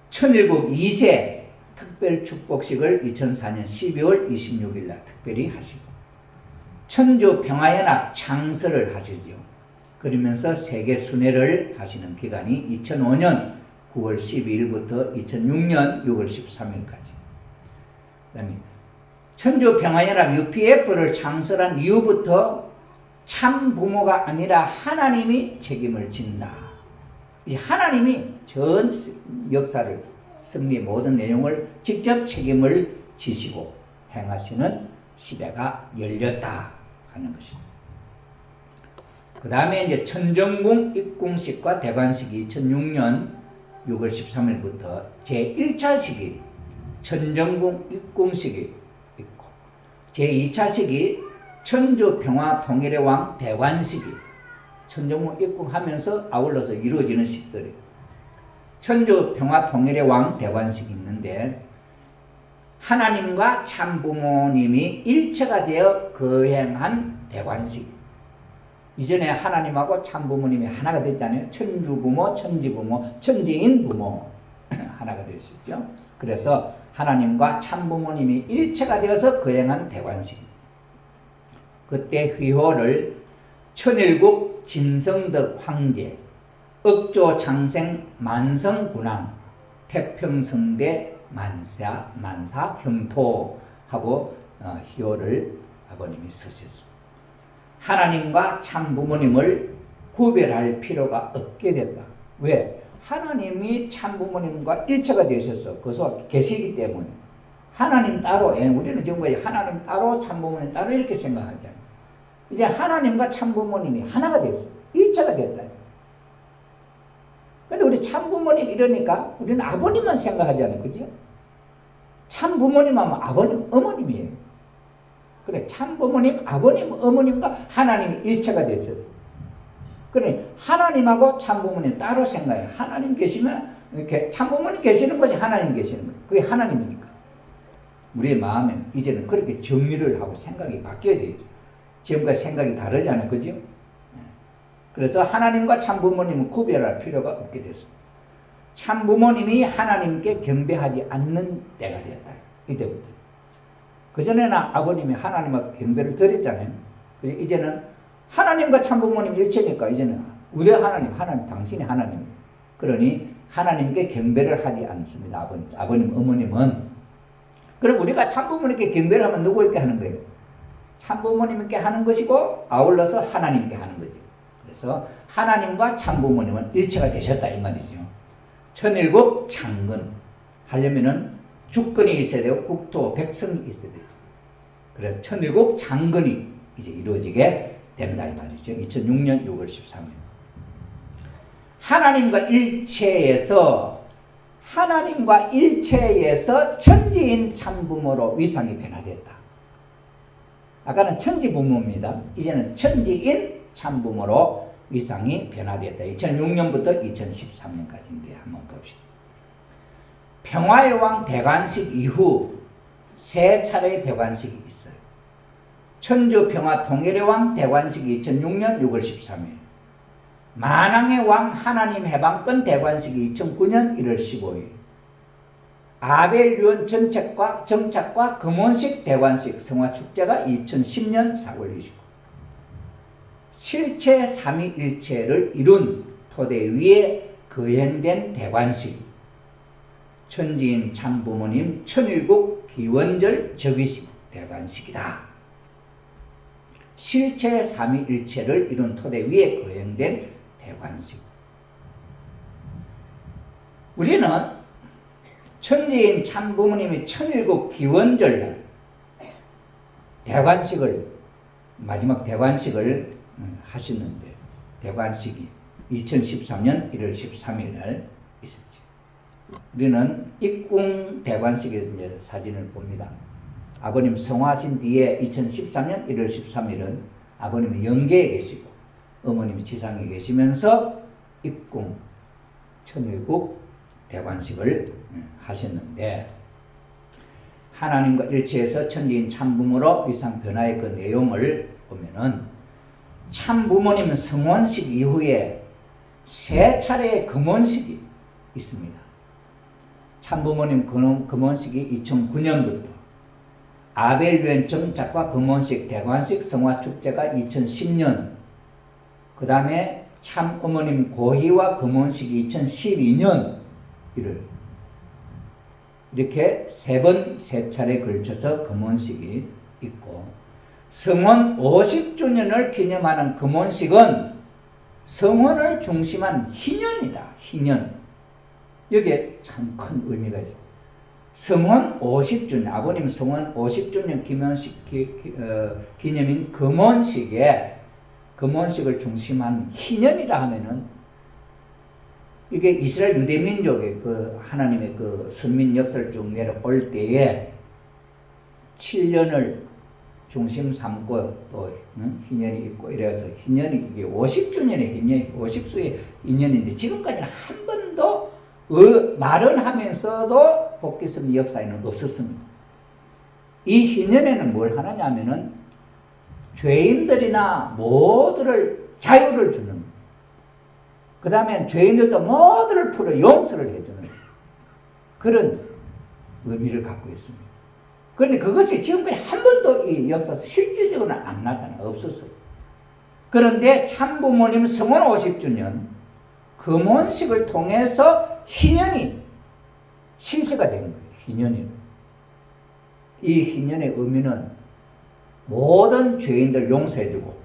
천일국 2세 특별 축복식을 2004년 12월 26일 날 특별히 하시고 천주 평화연합 창설을 하시죠. 그러면서 세계 순회를 하시는 기간이 2005년 9월 12일부터 2006년 6월 13일까지. 그다음에 천주 평화연합 UPF를 창설한 이후부터 참 부모가 아니라 하나님이 책임을 진다. 이제 하나님이 전 역사를, 승리 모든 내용을 직접 책임을 지시고 행하시는 시대가 열렸다 하는 것입니다. 그 다음에 이제 천정궁 입궁식과 대관식이 2006년 6월 13일부터 제1차식이 천정궁 입궁식이 있고 제2차식이 천주평화통일의 왕 대관식이 천정궁 입궁하면서 아울러서 이루어지는 식들이 천주평화통일의 왕 대관식이 있는데 하나님과 참부모님이 일체가 되어 거행한 대관식. 이전에 하나님하고 참부모님이 하나가 됐잖아요. 천주부모, 천지부모, 천지인 부모 하나가 되었죠. 그래서 하나님과 참부모님이 일체가 되어서 거행한 대관식. 그때 휘호를 천일국 진성덕 황제, 억조 장생 만성군왕, 태평성대 만사 형토하고 희호를 아버님이 쓰셨습니다. 하나님과 참부모님을 구별할 필요가 없게 됐다. 왜? 하나님이 참부모님과 일체가 되셔서 거기서 계시기 때문에 하나님 따로, 우리는 지금까지 하나님 따로 참부모님 따로 이렇게 생각하잖아요. 이제 하나님과 참부모님이 하나가 됐어. 일체가 됐다. 근데 우리 참부모님 이러니까 우리는 아버님만 생각하잖아요. 그죠? 참부모님 하면 아버님, 어머님이에요. 그래, 참부모님, 아버님, 어머님과 하나님이 일체가 됐었어. 그래, 하나님하고 참부모님 따로 생각해. 하나님 계시면, 이렇게 참부모님 계시는 것이 하나님 계시는 거예요. 그게 하나님이니까. 우리의 마음엔 이제는 그렇게 정리를 하고 생각이 바뀌어야 되죠. 지금까지 생각이 다르잖아요. 그죠? 그래서 하나님과 참부모님은 구별할 필요가 없게 됐습니다. 참부모님이 하나님께 경배하지 않는 때가 되었다. 이때부터. 그전에는 아버님이 하나님하고 경배를 드렸잖아요. 그래서 이제는 하나님과 참부모님 일체니까 이제는 우리 하나님, 당신이 하나님. 그러니 하나님께 경배를 하지 않습니다. 아버님, 어머님은. 그럼 우리가 참부모님께 경배를 하면 누구에게 하는 거예요? 참부모님께 하는 것이고 아울러서 하나님께 하는 거죠. 그래서 하나님과 참부모님은 일체가 되셨다 이 말이죠. 천일국 창건 하려면은 주권이 있어야 되고 국토 백성이 있어야 되죠. 그래서 천일국 창건이 이제 이루어지게 된다 이 말이죠. 2006년 6월 13일. 하나님과 일체에서 천지인 참부모로 위상이 변화됐다. 아까는 천지부모입니다. 이제는 천지인 참부모로 위상이 변화됐다. 2006년부터 2013년까지인데 한번 봅시다. 평화의 왕 대관식 이후 세 차례의 대관식이 있어요. 천주평화 통일의 왕 대관식이 2006년 6월 13일, 만왕의 왕 하나님 해방권 대관식이 2009년 1월 15일, 아벨 유언 정착과 금원식 대관식 성화축제가 2010년 4월 29일, 실체 삼위일체를 이룬 토대 위에 거행된 대관식, 천지인 참부모님 천일국 기원절 즉위식 대관식이다. 실체 삼위일체를 이룬 토대 위에 거행된 대관식. 우리는 천지인 참부모님이 천일국 기원절 대관식을 마지막 대관식을 하셨는데 대관식이 2013년 1월 13일 날 있었죠. 우리는 입궁 대관식에서 이제 사진을 봅니다. 아버님 성화하신 뒤에 2013년 1월 13일은 아버님이 영계에 계시고 어머님이 지상에 계시면서 입궁 천일국 대관식을 하셨는데 하나님과 일체에서 천지인 참부모로 위상 변화의 그 내용을 보면은 참부모님 성원식 이후에 세 차례의 금원식이 있습니다. 참부모님 금원식이 2009년부터 아벨유엔 정착과 금원식 대관식 성화축제가 2010년, 그 다음에 참어머님 고희와 금원식이 2012년 1월, 이렇게 세 차례 걸쳐서 금원식이 있고, 성원 50주년을 기념하는 금원식은 성원을 중심한 희년이다. 희년. 여기에 참 큰 의미가 있어요. 성혼 50주년, 아버님 성혼 50주년 기념인 금혼식을 중심한 희년이라 하면은 이게 이스라엘 유대민족의 그 하나님의 그 선민 역사를 쭉 내려올 때에 7년을 중심 삼고 또 희년이 있고 이래서 희년이 이게 50주년의 희년, 50수의 인연인데 지금까지는 한 번도 말은 하면서도 복귀성 역사에는 없었습니다. 이 희년에는 뭘 하느냐 하면은 죄인들이나 모두를 자유를 주는, 그 다음에 죄인들도 모두를 풀어 용서를 해주는 그런 의미를 갖고 있습니다. 그런데 그것이 지금까지 한 번도 이 역사에서 실질적으로는 안 나타나 없었어요. 그런데 참부모님 성혼 50주년 금혼식을 통해서 희년이 실체가 된 거예요. 희년이. 이 희년의 의미는 모든 죄인들 용서해주고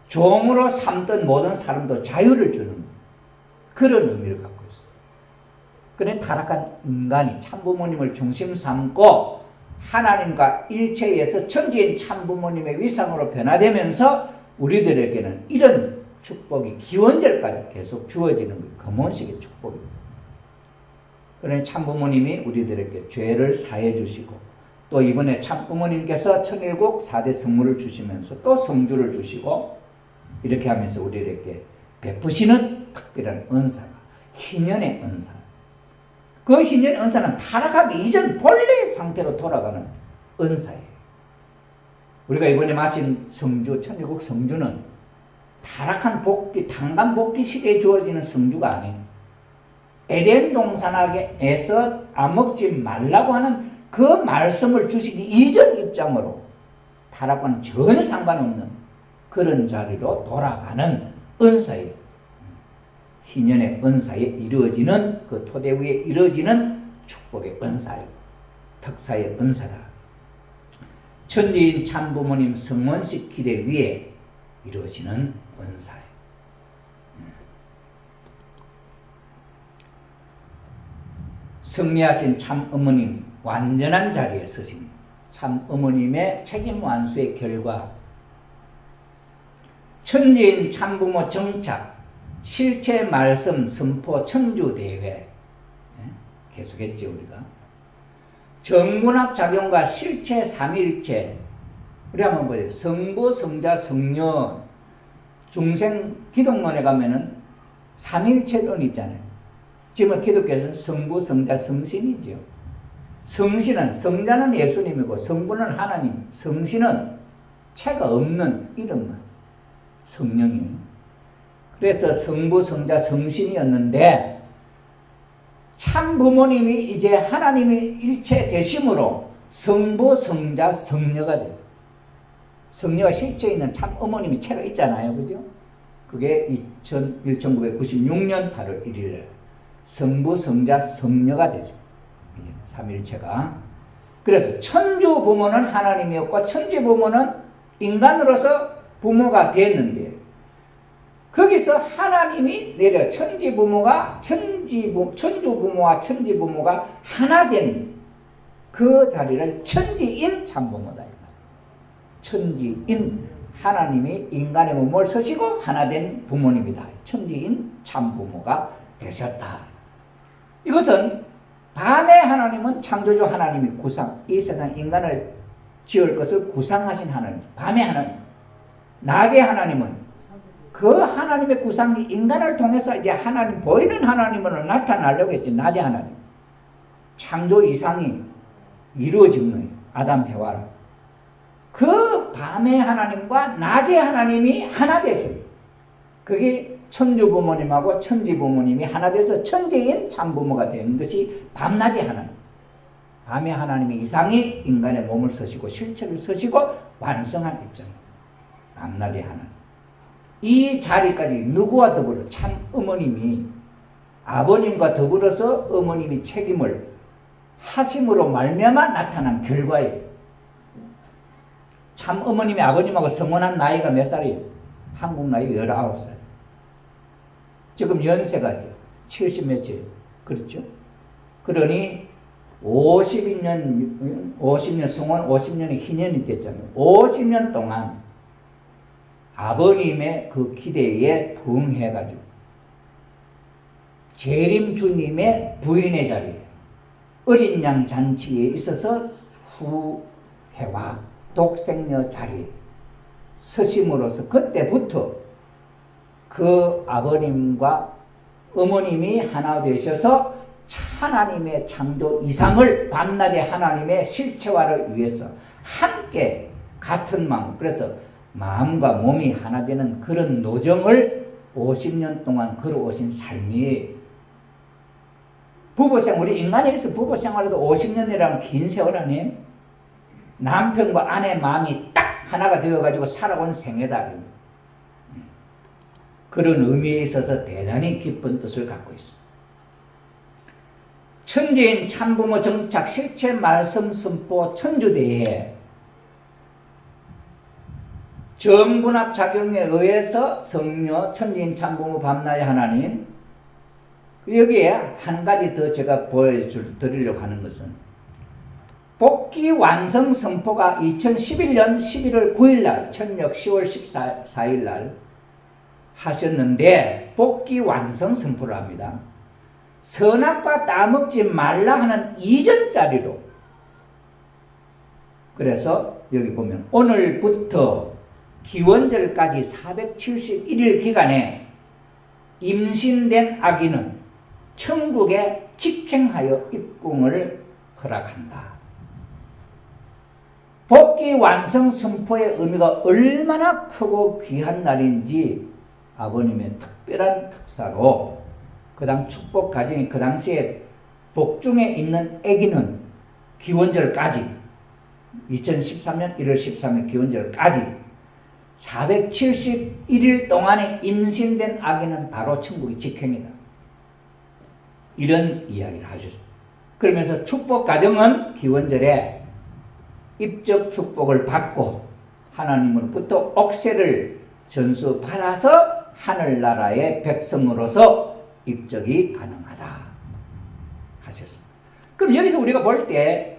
종으로 삼던 모든 사람도 자유를 주는 그런 의미를 갖고 있어요. 그런데 타락한 인간이 참부모님을 중심 삼고 하나님과 일체에서 천지인 참부모님의 위상으로 변화되면서 우리들에게는 이런 축복이 기원절까지 계속 주어지는 거예요. 금혼식의 축복입니다. 그러니 참부모님이 우리들에게 죄를 사해 주시고 또 이번에 참부모님께서 천일국 4대 성물을 주시면서 또 성주를 주시고 이렇게 하면서 우리에게 베푸시는 특별한 은사가 희년의 은사. 그 희년의 은사는 타락하기 이전 본래의 상태로 돌아가는 은사예요. 우리가 이번에 마신 성주, 천일국 성주는 타락한 복귀, 당간 복귀 시대에 주어지는 성주가 아니에요. 에덴 동산에서 안 먹지 말라고 하는 그 말씀을 주시기 이전 입장으로 타락과는 전혀 상관없는 그런 자리로 돌아가는 은사예요. 희년의 은사에 이루어지는 그 토대 위에 이루어지는 축복의 은사예요. 특사의 은사다. 천지인 참부모님 성혼식 기대 위에 이루어지는 은사예요. 승리하신 참어머님 완전한 자리에 서십니다. 참어머님의 책임 완수의 결과 천지인 참부모 정착 실체 말씀 선포 청주대회 계속했죠. 우리가 정군합 작용과 실체 삼일체 우리 한번 보세요. 성부 성자 성녀 중생 기독론에 가면은 삼일체론 있잖아요. 지금 기독교에서는 성부 성자 성신이죠. 성신은 성자는 예수님이고 성부는 하나님, 성신은 체가 없는 이름만 성령이에요. 그래서 성부, 성자, 성신이었는데 참 부모님이 이제 하나님이 일체 되심으로 성부, 성자, 성녀가 돼요. 성녀가 실제 있는 참 어머님이 체가 있잖아요. 그죠? 그게 1996년 8월 1일 성부, 성자, 성녀가 되죠. 삼일체가. 그래서 천주 부모는 하나님이었고 천지 부모는 인간으로서 부모가 됐는데 거기서 하나님이 내려 천지 부모가 천주 부모와 천지 부모가 하나 된 그 자리를 천지인 참부모다. 천지인 하나님이 인간의 몸을 쓰시고 하나 된 부모님이다. 천지인 참부모가 되셨다. 이것은 밤의 하나님은 창조주 하나님이 구상, 이 세상 인간을 지을 것을 구상하신 하나님, 밤의 하나님. 낮의 하나님은 그 하나님의 구상이 인간을 통해서 이제 하나님, 보이는 하나님으로 나타나려고 했지. 낮의 하나님. 창조 이상이 이루어진 거예요. 아담, 해와라. 그 밤의 하나님과 낮의 하나님이 하나 됐어요. 그게 천주 부모님하고 천지 부모님이 하나 돼서 천지인 참부모가 된 것이 밤낮의 하나님. 밤의 하나님이 이상이 인간의 몸을 쓰시고 실체를 쓰시고 완성한 입장입니다. 밤낮의 하나님. 이 자리까지 누구와 더불어 참 어머님이 아버님과 더불어서 어머님이 책임을 하심으로 말미암아 나타난 결과예요. 참 어머님이 아버님하고 성혼한 나이가 몇 살이에요? 한국 나이 19살. 지금 연세가 70 몇이에요. 그렇죠? 그러니 50년 성원 50년의 희년이 됐잖아요. 50년 동안 아버님의 그 기대에 부응해가지고 재림 주님의 부인의 자리에 어린 양 잔치에 있어서 후회와 독생녀 자리에 서심으로써 그때부터 그 아버님과 어머님이 하나 되셔서 하나님의 창조 이상을 밤낮의 하나님의 실체화를 위해서 함께 같은 마음, 그래서 마음과 몸이 하나 되는 그런 노정을 50년 동안 걸어오신 삶이 부부생활이 인간에서 부부생활에도 50년이라는 긴 세월 아니에요? 남편과 아내 마음이 딱 하나가 되어가지고 살아온 생애다. 그런 의미에 있어서 대단히 기쁜 뜻을 갖고 있습니다. 천지인 참부모 정착 실체 말씀 선포 천주대에 정분합 작용에 의해서 성녀 천지인 참부모 밤낮의 하나님, 여기에 한 가지 더 제가 보여드리려고 하는 것은 복귀 완성 선포가 2011년 11월 9일날 천력 10월 14일날 하셨는데 복귀 완성 선포를 합니다. 선악과 따먹지 말라 하는 이전 자리로, 그래서 여기 보면 오늘부터 기원절까지 471일 기간에 임신된 아기는 천국에 직행하여 입궁을 허락한다. 복귀 완성 선포의 의미가 얼마나 크고 귀한 날인지 아버님의 특별한 특사로 그 당 축복 가정이 그 당시에 복중에 있는 아기는 기원절까지 2013년 1월 13일 기원절까지 471일 동안에 임신된 아기는 바로 천국의 직행이다. 이런 이야기를 하셨습니다. 그러면서 축복 가정은 기원절에 입적 축복을 받고 하나님으로부터 옥세를 전수받아서 하늘나라의 백성으로서 입적이 가능하다 하셨습니다. 그럼 여기서 우리가 볼 때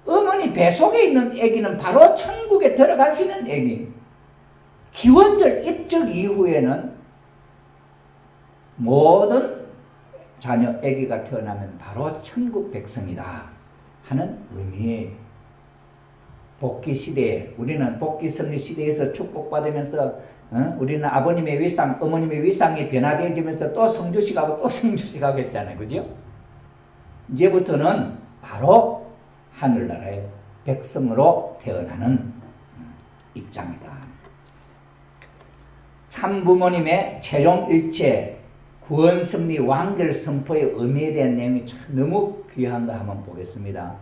어머니 뱃속에 있는 아기는 바로 천국에 들어갈 수 있는 아기, 기원절 입적 이후에는 모든 자녀 아기가 태어나면 바로 천국 백성이다 하는 의미의 복귀 시대에, 우리는 복귀 성리 시대에서 축복받으면서 우리는 아버님의 위상, 어머님의 위상이 변화되어지면서 또 성주시 가고 또 성주시 가고 했잖아요. 그죠? 이제부터는 바로 하늘나라의 백성으로 태어나는 입장이다. 참부모님의 최종일체 구원승리 완결 선포의 의미에 대한 내용이 참 너무 귀한가 한번 보겠습니다.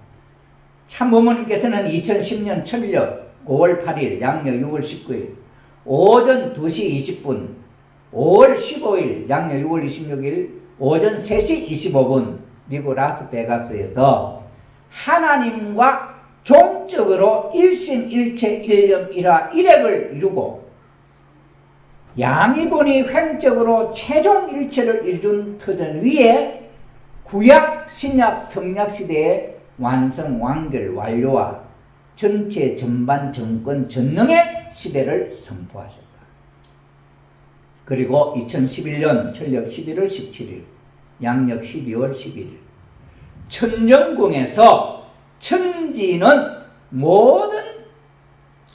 참부모님께서는 2010년 천력 5월 8일 양력 6월 19일 오전 2시 20분, 5월 15일 양력 6월 26일 오전 3시 25분 미국 라스베가스에서 하나님과 종적으로 일심일체 일념일화 일액을 이루고 양이분이 횡적으로 최종일체를 이룬 터전 위에 구약, 신약, 성약 시대의 완성, 완결, 완료와 전체 전반 정권 전능의 시대를 선포하셨다. 그리고 2011년 천력 11월 17일 양력 12월 11일 천정궁에서 천지는 모든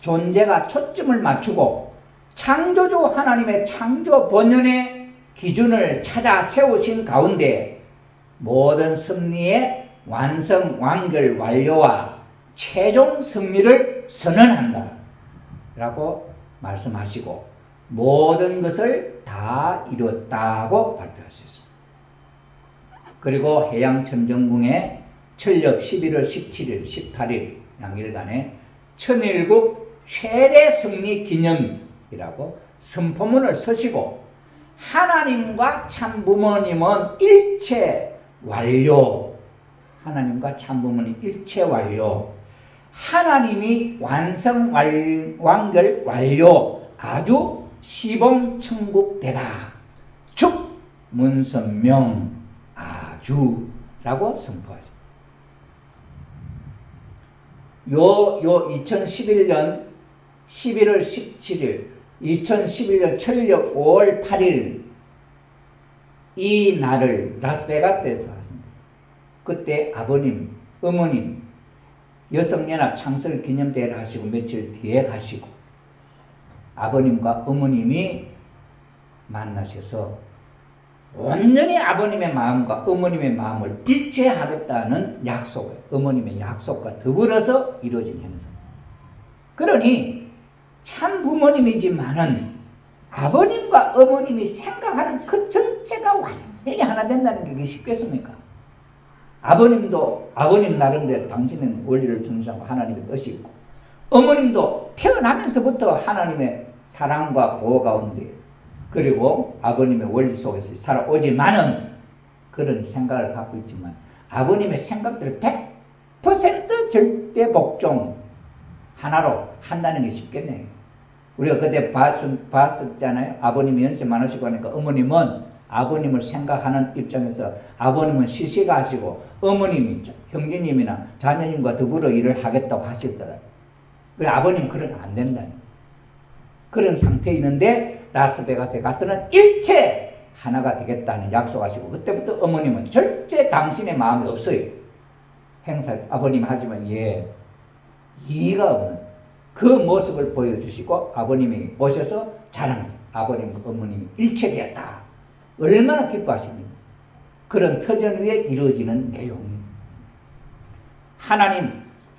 존재가 초점을 맞추고 창조주 하나님의 창조 본연의 기준을 찾아 세우신 가운데 모든 섭리의 완성, 완결, 완료와 최종 승리를 선언한다 라고 말씀하시고 모든 것을 다 이뤘다고 발표하셨습니다. 그리고 해양천정궁의 천력 11월 17일, 18일 양일간에 천일국 최대 승리 기념이라고 선포문을 서시고 하나님과 참부모님은 일체 완료, 하나님과 참부모님 일체 완료, 하나님이 완성, 완결, 완료, 아주 시봉천국대다. 축, 문선명, 아주라고 선포하죠. 요 2011년 11월 17일, 2011년 철력 5월 8일 이 날을 라스베가스에서 하십니다. 그때 아버님, 어머님 여성연합 창설 기념대회를 하시고 며칠 뒤에 가시고 아버님과 어머님이 만나셔서 온전히 아버님의 마음과 어머님의 마음을 일체하겠다는 약속을, 어머님의 약속과 더불어서 이루어진 행사. 그러니 참 부모님이지만은 아버님과 어머님이 생각하는 그 전체가 완전히 하나 된다는 게 그게 쉽겠습니까? 아버님도 아버님 나름대로 당신은 원리를 준수하고 하나님의 뜻이 있고, 어머님도 태어나면서부터 하나님의 사랑과 보호 가운데 그리고 아버님의 원리 속에서 살아오지만은 그런 생각을 갖고 있지만 아버님의 생각들을 100% 절대 복종 하나로 한다는 게 쉽겠네요. 우리가 그때 봤었잖아요. 아버님이 연세 많으시고 하니까 어머님은 아버님을 생각하는 입장에서 아버님은 시시가하시고 어머님이 형제님이나 자녀님과 더불어 일을 하겠다고 하시더라고요. 그래 아버님 그러면 안 된다는 그런 상태에 있는데 라스베가스에 가서는 일체 하나가 되겠다는 약속하시고 그때부터 어머님은 절대 당신의 마음이 없어요. 행사 아버님 하지만 이의가 없는 그 모습을 보여주시고 아버님이 오셔서 자랑 아버님 어머님이 일체되었다. 얼마나 기뻐하십니까? 그런 터전 위에 이루어지는 내용입니다.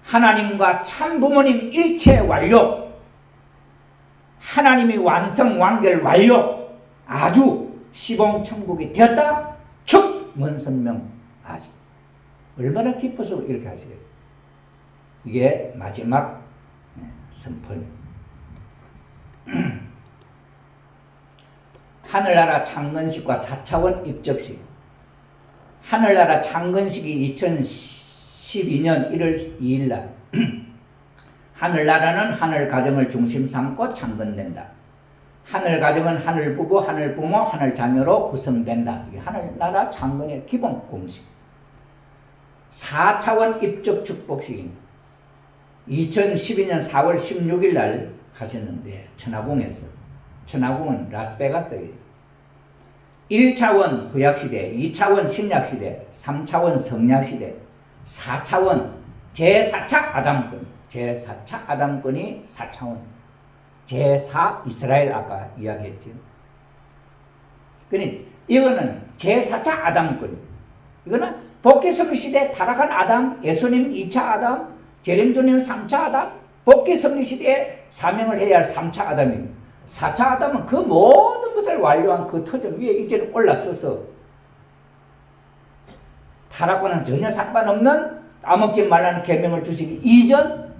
하나님과 참 부모님 일체 완료. 하나님이 완성 완결 완료. 아주 시봉천국이 되었다. 축 문선명 아주 얼마나 기뻐서 이렇게 하시겠어요. 이게 마지막 선포입니다. 하늘나라 창건식과 4차원 입적식. 하늘나라 창건식이 2012년 1월 2일 날 하늘나라는 하늘가정을 중심 삼고 창건된다. 하늘가정은 하늘부부, 하늘부모, 하늘자녀로 구성된다. 이게 하늘나라 창건의 기본 공식. 4차원 입적 축복식입니다. 2012년 4월 16일 날 하셨는데 천하궁에서, 천하궁은 라스베가스예요. 1차원 구약시대, 2차원 신약시대, 3차원 성약시대, 4차원 제4차 아담권, 제4차 아담권이 4차원, 제4 이스라엘 아까 이야기했죠. 그러니 이거는 제4차 아담권, 이거는 복귀성리 시대 타락한 아담, 예수님 2차 아담, 재림주님 3차 아담, 복귀성리 시대에 사명을 해야 할 3차 아담입니다. 4차 아담은 그 모든 것을 완료한 그 터전 위에 이제는 올라서서 타락과는 전혀 상관없는 따먹지 말라는 계명을 주시기 이전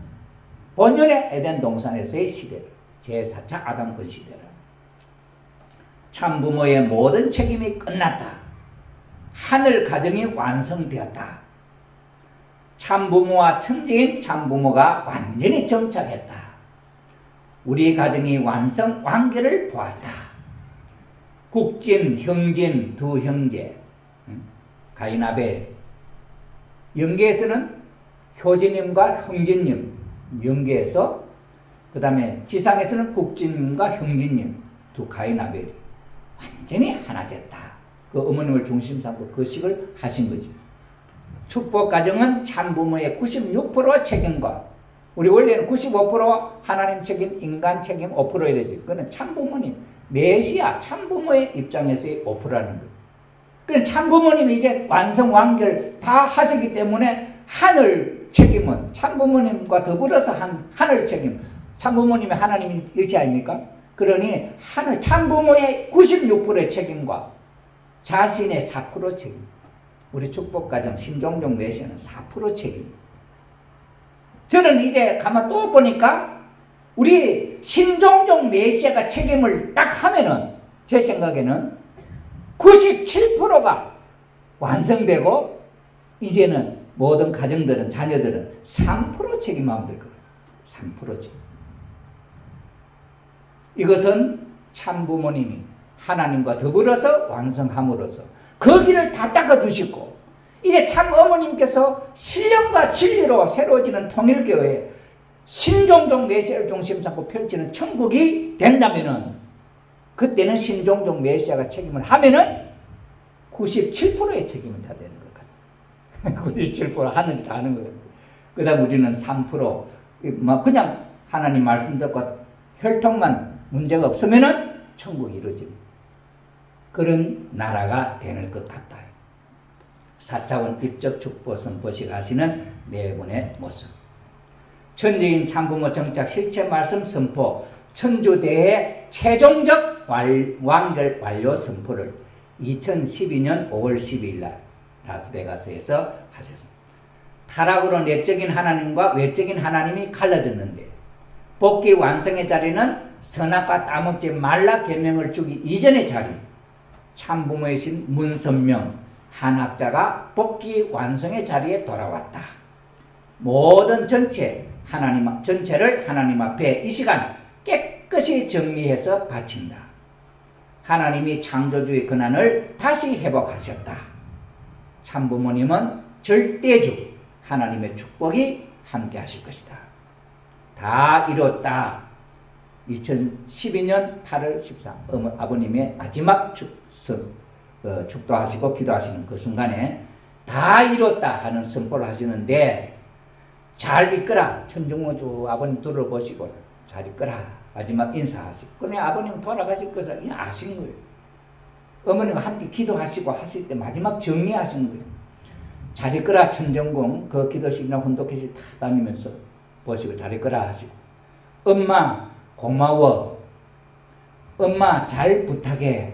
본연의 에덴 동산에서의 시대, 제4차 아담권 시대라. 참부모의 모든 책임이 끝났다. 하늘 가정이 완성되었다. 참부모와 천지인 참부모가 완전히 정착했다. 우리 가정이 완성 완결을 보았다. 국진, 형진 두 형제, 가인 아벨. 영계에서는 효진님과 형진님, 영계에서 그 다음에 지상에서는 국진님과 형진님, 두 가인 아벨이 완전히 하나 됐다. 그 어머님을 중심 삼고 그 식을 하신 거지. 축복 가정은 참부모의 96% 책임과 우리 원래는 95% 하나님 책임, 인간 책임 5%야 되지. 그거는 참부모님, 메시아 참부모의 입장에서의 5%라는 거예요. 그러니까 참부모님이 이제 완성 완결 다 하시기 때문에 하늘 책임은 참부모님과 더불어서 하늘 책임, 참부모님이 하나님이 일치 아닙니까? 그러니 하늘 참부모의 96%의 책임과 자신의 4% 책임. 우리 축복가정 신종종 메시아는 4% 책임. 저는 이제 가만 또 보니까 우리 신종종 메시아가 책임을 딱 하면은 제 생각에는 97%가 완성되고 이제는 모든 가정들은 자녀들은 3% 책임하면 될 거예요. 3% 책임. 이것은 참부모님이 하나님과 더불어서 완성함으로써 그 길을 다 닦아주시고 이제 참 어머님께서 신령과 진리로 새로워지는 통일교회 신종종 메시아를 중심 삼고 펼치는 천국이 된다면은, 그때는 신종종 메시아가 책임을 하면은 97%의 책임은 다 되는 것 같아요. 97% 하늘이 다 하는 거예요. 그 다음 우리는 3%, 그냥 하나님 말씀 듣고 혈통만 문제가 없으면은 천국이 이루어집니다. 그런 나라가 되는 것 같아요. 4차원 입적 축복 선포식 하시는 네 분의 모습. 천지인 참부모 정착 실체 말씀 선포, 천주대의 최종적 완결 완료 선포를 2012년 5월 12일 날 라스베가스에서 하셨습니다. 타락으로 내적인 하나님과 외적인 하나님이 갈라졌는데, 복귀 완성의 자리는 선악과 따먹지 말라 계명을 주기 이전의 자리, 참부모이신 문선명 한학자가 복귀 완성의 자리에 돌아왔다. 모든 전체를 하나님 앞에 이 시간 깨끗이 정리해서 바친다. 하나님이 창조주의 권한을 다시 회복하셨다. 참부모님은 절대주 하나님의 축복이 함께 하실 것이다. 다 이뤘다. 2012년 8월 13일 아버님의 마지막 축도하시고 기도하시는 그 순간에 다 이뤘다 하는 선포를 하시는데, 잘 이끌어 천중모주 아버님 들어보시고 잘 이끌어 마지막 인사하시고, 그러니 아버님 돌아가실 것을 그냥 아신 거예요. 어머니가 함께 기도하시고 하실 때 마지막 정리하신 거예요. 잘 이끌어 천정공 그 기도실이나 훈독회실 다 다니면서 보시고 잘 이끌어 하시고, 엄마 고마워, 엄마 잘 부탁해,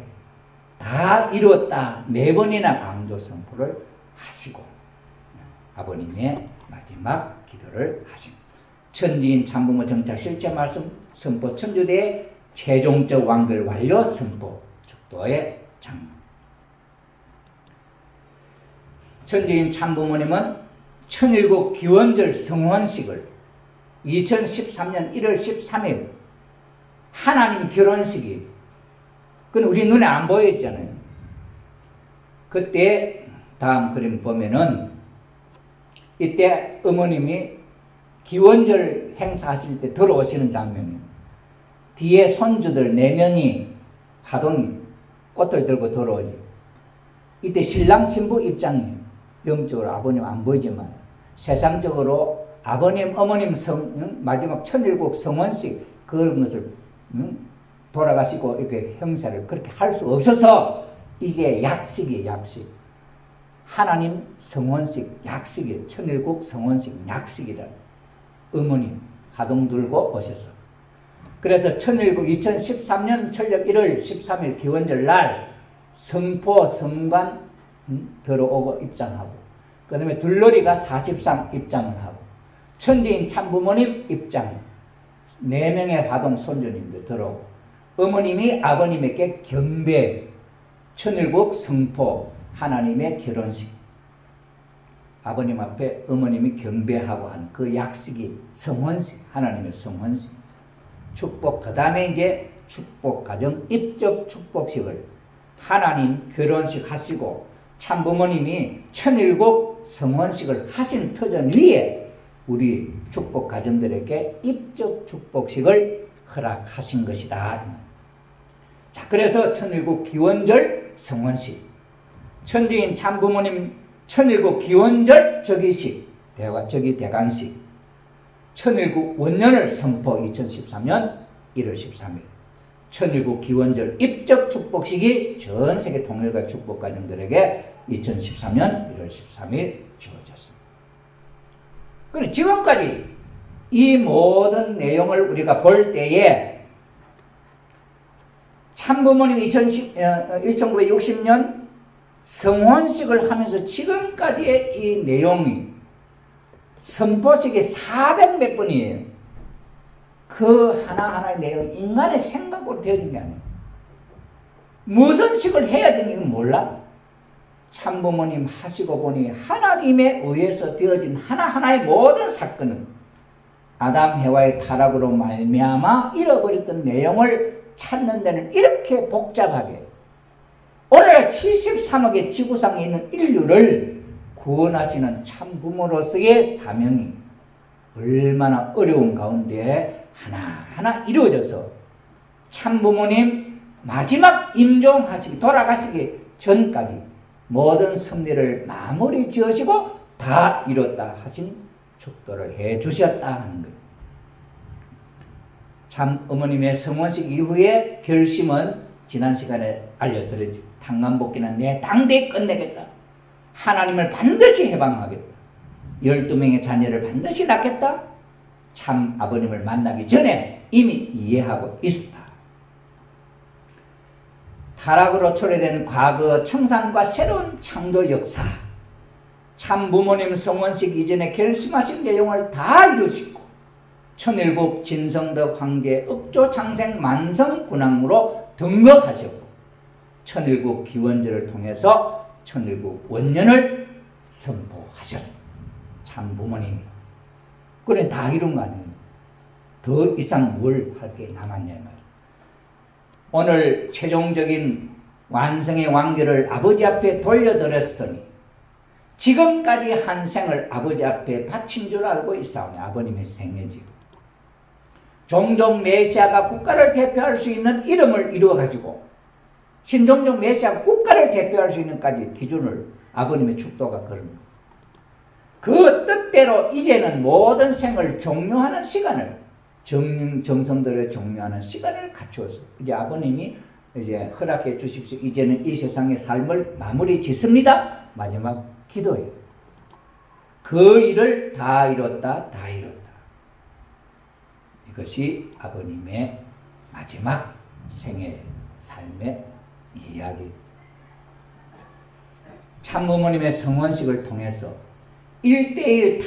다 이뤘다 네 번이나 강조 선포를 하시고 아버님의 마지막 기도를 하십니다. 천지인 참부모 정착 실체 말씀 선포, 천주대의 최종적 완결 완료 선포, 축도의 장로. 천지인 참부모님은 천일국 기원절 성원식을 2013년 1월 13일 하나님 결혼식이, 그건 우리 눈에 안 보였잖아요. 그때 다음 그림 보면은 이때 어머님이 기원절 행사하실 때 들어오시는 장면이에요. 뒤에 손주들 4명이 화동이 꽃을 들고 들어오죠. 이때 신랑 신부 입장이에요. 영적으로 아버님 안 보이지만 세상적으로 아버님 어머님 마지막 천일국 성원식 그런 것을 돌아가시고 이렇게 행사를 그렇게 할 수 없어서 이게 약식이에요. 약식. 하나님 성원식 약식이에요. 천일국 성원식 약식이라. 어머님 화동 들고 오셔서, 그래서 천일국 2013년 철력 1월 13일 기원절 날 성포 성관 들어오고 입장하고, 그 다음에 둘러리가 40상 입장을 하고, 천지인 참부모님 입장 4명의 화동 손주님들 들어오고, 어머님이 아버님에게 경배, 천일국 성포 하나님의 결혼식, 아버님 앞에 어머님이 경배하고 한 그 약식이 성혼식, 하나님의 성혼식, 축복, 그 다음에 이제 축복 가정 입적 축복식을 하나님 결혼식 하시고 참부모님이 천일국 성혼식을 하신 터전 위에 우리 축복 가정들에게 입적 축복식을 허락하신 것이다. 자, 그래서 천일국 기원절 성혼식, 천지인 참부모님 천일국 기원절 저기식, 저기 대관식, 천일국 원년을 선포 2013년 1월 13일, 천일국 기원절 입적 축복식이 전 세계 통일과 축복 가정들에게 2013년 1월 13일 주어졌습니다. 그런데 지금까지 이 모든 내용을 우리가 볼 때에 참부모님 1960년 성혼식을 하면서 지금까지의 이 내용이 선포식이 400몇 번이에요. 그 하나하나의 내용이 인간의 생각으로 되어진 게 아니에요. 무슨 식을 해야 되는지 몰라. 참부모님 하시고 보니 하나님에 의해서 되어진 하나하나의 모든 사건은 아담 해와의 타락으로 말미암아 잃어버렸던 내용을 찾는 데는 이렇게 복잡하게 오늘 73억의 지구상에 있는 인류를 구원하시는 참 부모로서의 사명이 얼마나 어려운 가운데 하나하나 이루어져서 참 부모님 마지막 임종하시기 돌아가시기 전까지 모든 섭리를 마무리 지으시고 다 이뤘다 하신 축도를 해 주셨다 하는 거예요. 참 어머님의 성원식 이후에 결심은 지난 시간에 알려드렸죠. 탕감복기는 내 당대에 끝내겠다. 하나님을 반드시 해방하겠다. 12명의 자녀를 반드시 낳겠다. 참 아버님을 만나기 전에 이미 이해하고 있었다. 타락으로 초래된 과거 청산과 새로운 창조 역사, 참 부모님 성원식 이전에 결심하신 내용을 다 이루시고 천일국 진성덕 황제 읍조 창생 만성 군왕으로 등극하셨고 천일국 기원절을 통해서 천일국 원년을 선포하셨습니다. 참 부모님이. 그래 다 이룬 거 아니에요. 더 이상 뭘 할 게 남았냐 말이에요. 오늘 최종적인 완성의 왕결을 아버지 앞에 돌려드렸으니 지금까지 한 생을 아버지 앞에 바친 줄 알고 있사오니 아버님의 생애지요. 종종 메시아가 국가를 대표할 수 있는 이름을 이루어가지고 신종종 메시아가 국가를 대표할 수 있는까지 기준을 아버님의 축도가 걸은 그 뜻대로 이제는 모든 생을 종료하는 시간을 정성들을 종료하는 시간을 갖추어서 이제 아버님이 이제 허락해 주십시오. 이제는 이 세상의 삶을 마무리 짓습니다. 마지막 기도예요. 그 일을 다 이뤘다. 다 이뤘다. 이것이 아버님의 마지막 생애 삶의 이야기. 참부모님의 성원식을 통해서 1:1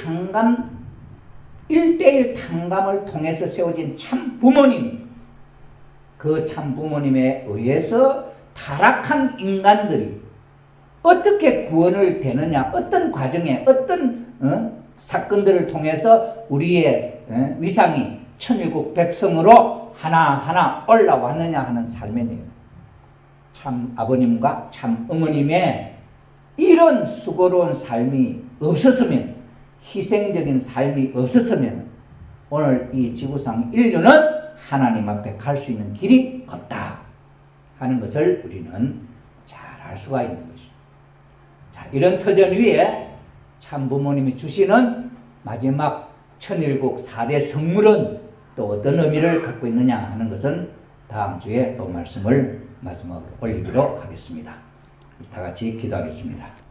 탕감을 통해서 세워진 참 부모님, 그 참 부모님에 의해서 타락한 인간들이 어떻게 구원을 되느냐, 어떤 과정에 어떤 사건들을 통해서 우리의 위상이 천일국 백성으로 하나하나 올라왔느냐 하는 삶의 내용. 참 아버님과 참 어머님의 이런 수고로운 삶이 없었으면, 희생적인 삶이 없었으면 오늘 이 지구상 인류는 하나님 앞에 갈 수 있는 길이 없다 하는 것을 우리는 잘 알 수가 있는 것입니다. 자, 이런 터전 위에 참 부모님이 주시는 마지막 천일국 4대 성물은 또 어떤 의미를 갖고 있느냐 하는 것은 다음 주에 또 말씀을 마지막으로 올리기로 하겠습니다. 다 같이 기도하겠습니다.